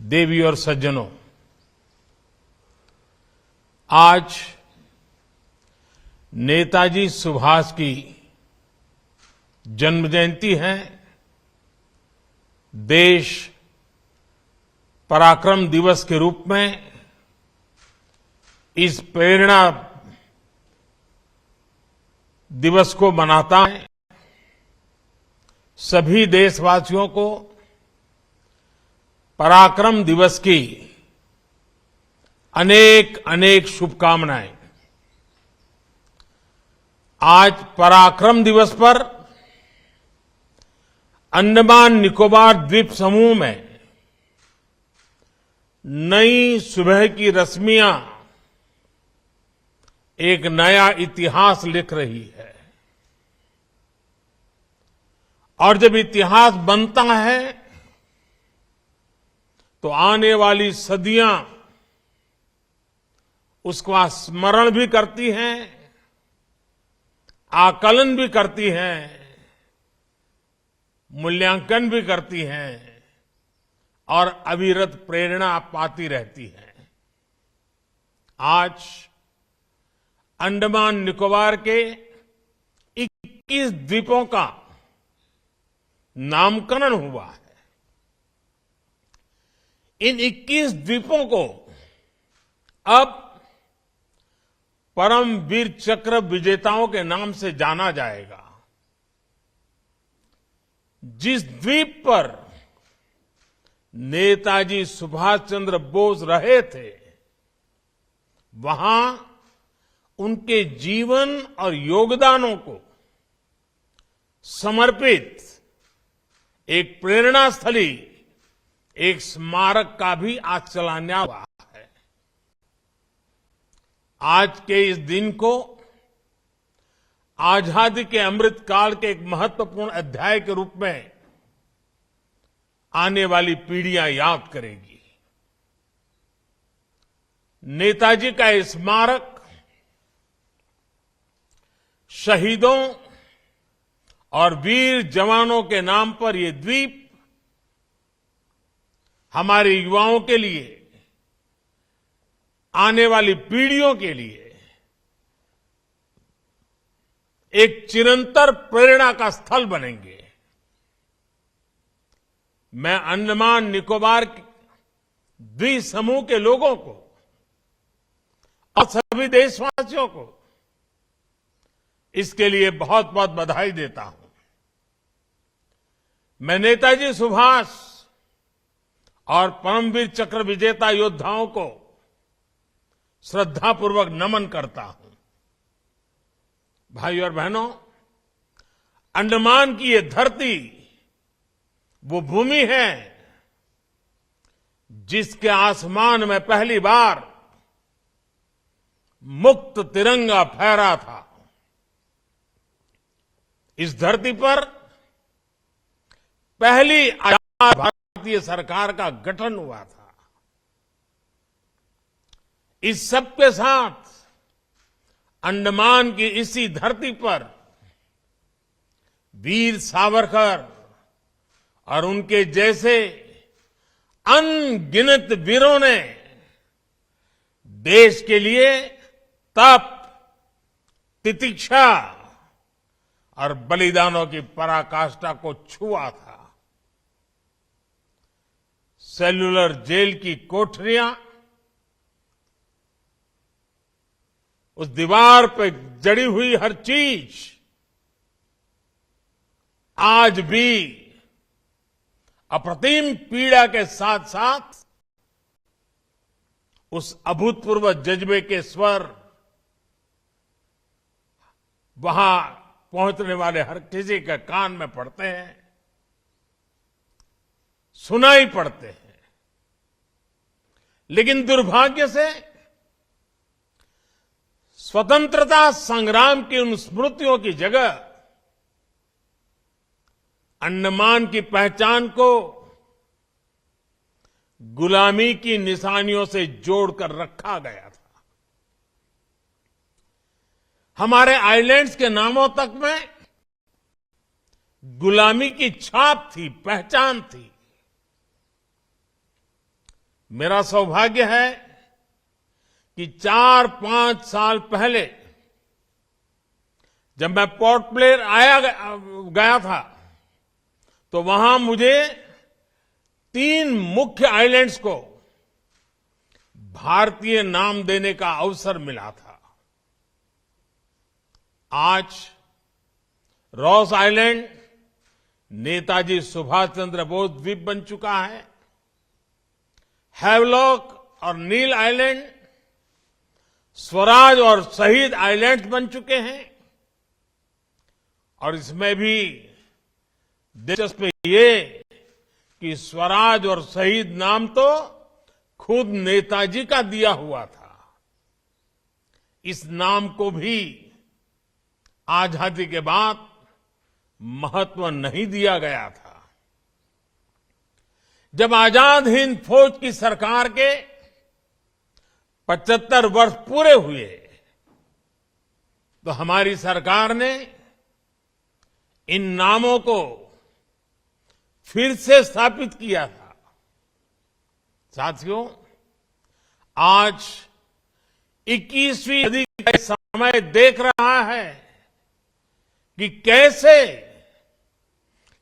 देवी और सज्जनों, आज नेताजी सुभाष की जन्म जयंती है। देश पराक्रम दिवस के रूप में इस प्रेरणा दिवस को मनाता है। सभी देशवासियों को पराक्रम दिवस की अनेक अनेक शुभकामनाएं। आज पराक्रम दिवस पर अंडमान निकोबार द्वीप समूह में नई सुबह की रश्मियां एक नया इतिहास लिख रही है। और जब इतिहास बनता है तो आने वाली सदियां उसका स्मरण भी करती हैं, आकलन भी करती हैं, मूल्यांकन भी करती हैं और अविरत प्रेरणा पाती रहती हैं। आज अंडमान निकोबार के 21 द्वीपों का नामकरण हुआ है। इन 21 द्वीपों को अब परमवीर चक्र विजेताओं के नाम से जाना जाएगा। जिस द्वीप पर नेताजी सुभाष चंद्र बोस रहे थे, वहां उनके जीवन और योगदानों को समर्पित एक प्रेरणा स्थली, एक स्मारक का भी आज चलाना हुआ है। आज के इस दिन को आजादी के अमृत काल के एक महत्वपूर्ण अध्याय के रूप में आने वाली पीढ़ियां याद करेगी। नेताजी का ये स्मारक शहीदों और वीर जवानों के नाम पर ये द्वीप हमारे युवाओं के लिए, आने वाली पीढ़ियों के लिए एक चिरंतर प्रेरणा का स्थल बनेंगे। मैं अंडमान निकोबार द्वीप समूह के लोगों को और सभी देशवासियों को इसके लिए बहुत बहुत बधाई देता हूं। मैं नेताजी सुभाष और परमवीर चक्र विजेता योद्धाओं को श्रद्धापूर्वक नमन करता हूं। भाई और बहनों, अंडमान की ये धरती वो भूमि है जिसके आसमान में पहली बार मुक्त तिरंगा फहरा था। इस धरती पर पहली आजाद भारतीय सरकार का गठन हुआ था। इस सब के साथ अंडमान की इसी धरती पर वीर सावरकर और उनके जैसे अनगिनत वीरों ने देश के लिए तप, तितिक्षा और बलिदानों की पराकाष्ठा को छुआ था। सेल्युलर जेल की कोठरियां, उस दीवार पे जड़ी हुई हर चीज आज भी अप्रतिम पीड़ा के साथ साथ उस अभूतपूर्व जज्बे के स्वर वहां पहुंचने वाले हर किसी के कान में पड़ते हैं, सुनाई पड़ते हैं। लेकिन दुर्भाग्य से स्वतंत्रता संग्राम की उन स्मृतियों की जगह अंडमान की पहचान को गुलामी की निशानियों से जोड़कर रखा गया था। हमारे आइलैंड्स के नामों तक में गुलामी की छाप थी, पहचान थी। मेरा सौभाग्य है कि 4-5 साल पहले जब मैं पोर्ट ब्लेयर गया था तो वहां मुझे 3 मुख्य आइलैंड्स को भारतीय नाम देने का अवसर मिला था। आज रॉस आइलैंड नेताजी सुभाष चंद्र बोस द्वीप बन चुका है। हैवलॉक और नील आइलैंड स्वराज और शहीद आइलैंड बन चुके हैं। और इसमें भी दिलचस्प ये कि स्वराज और शहीद नाम तो खुद नेताजी का दिया हुआ था। इस नाम को भी आजादी के बाद महत्व नहीं दिया गया था। जब आजाद हिंद फौज की सरकार के 75 वर्ष पूरे हुए तो हमारी सरकार ने इन नामों को फिर से स्थापित किया था। साथियों, आज 21वीं सदी का समय देख रहा है कि कैसे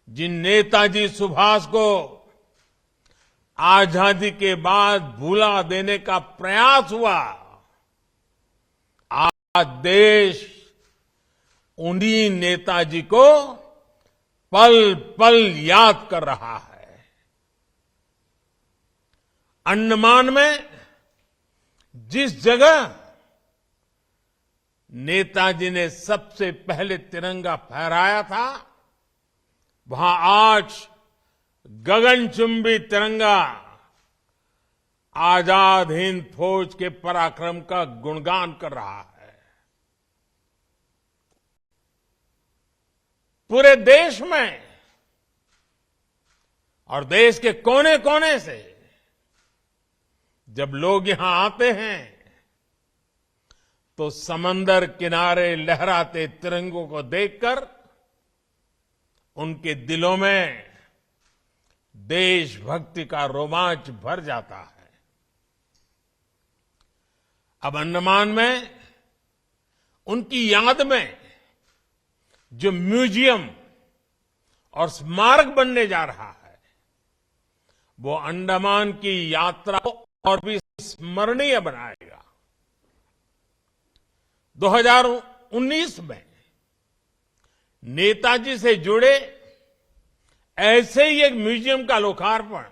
जिन नेताजी सुभाष को आजादी के बाद भुला देने का प्रयास हुआ, आज देश उन्हीं नेताजी को पल पल याद कर रहा है। अंडमान में जिस जगह नेताजी ने सबसे पहले तिरंगा फहराया था, वहां आज गगनचुंबी तिरंगा आजाद हिंद फौज के पराक्रम का गुणगान कर रहा है। पूरे देश में और देश के कोने कोने से जब लोग यहां आते हैं तो समंदर किनारे लहराते तिरंगों को देखकर उनके दिलों में देशभक्ति का रोमांच भर जाता है। अब अंडमान में उनकी याद में जो म्यूजियम और स्मारक बनने जा रहा है, वो अंडमान की यात्रा को और भी स्मरणीय बनाएगा। 2019 में नेताजी से जुड़े ऐसे ही एक म्यूजियम का लोकार्पण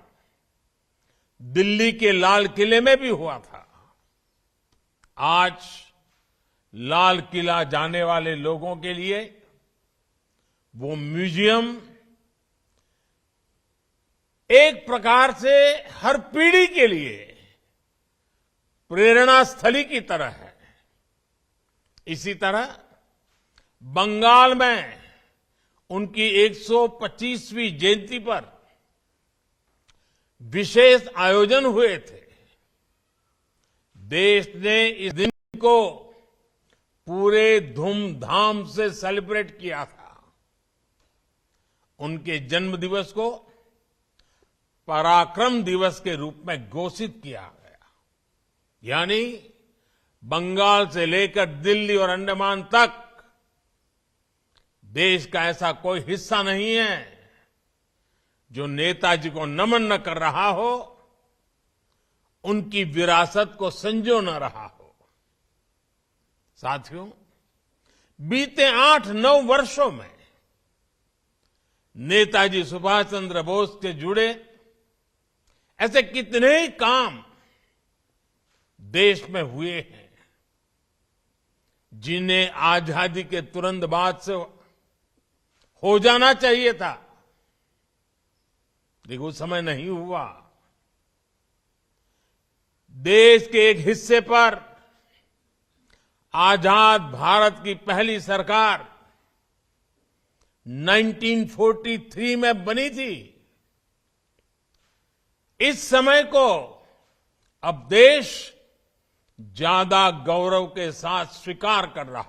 दिल्ली के लाल किले में भी हुआ था। आज लाल किला जाने वाले लोगों के लिए वो म्यूजियम एक प्रकार से हर पीढ़ी के लिए प्रेरणा स्थली की तरह है। इसी तरह बंगाल में उनकी 125वीं जयंती पर विशेष आयोजन हुए थे। देश ने इस दिन को पूरे धूमधाम से सेलिब्रेट किया था। उनके जन्म दिवस को पराक्रम दिवस के रूप में घोषित किया गया। यानी बंगाल से लेकर दिल्ली और अंडमान तक देश का ऐसा कोई हिस्सा नहीं है जो नेताजी को नमन न कर रहा हो, उनकी विरासत को संजो न रहा हो। साथियों, बीते 8-9 वर्षों में नेताजी सुभाष चंद्र बोस से जुड़े ऐसे कितने ही काम देश में हुए हैं जिन्हें आजादी के तुरंत बाद से हो जाना चाहिए था, लेकिन उस समय नहीं हुआ। देश के एक हिस्से पर आजाद भारत की पहली सरकार 1943 में बनी थी। इस समय को अब देश ज्यादा गौरव के साथ स्वीकार कर रहा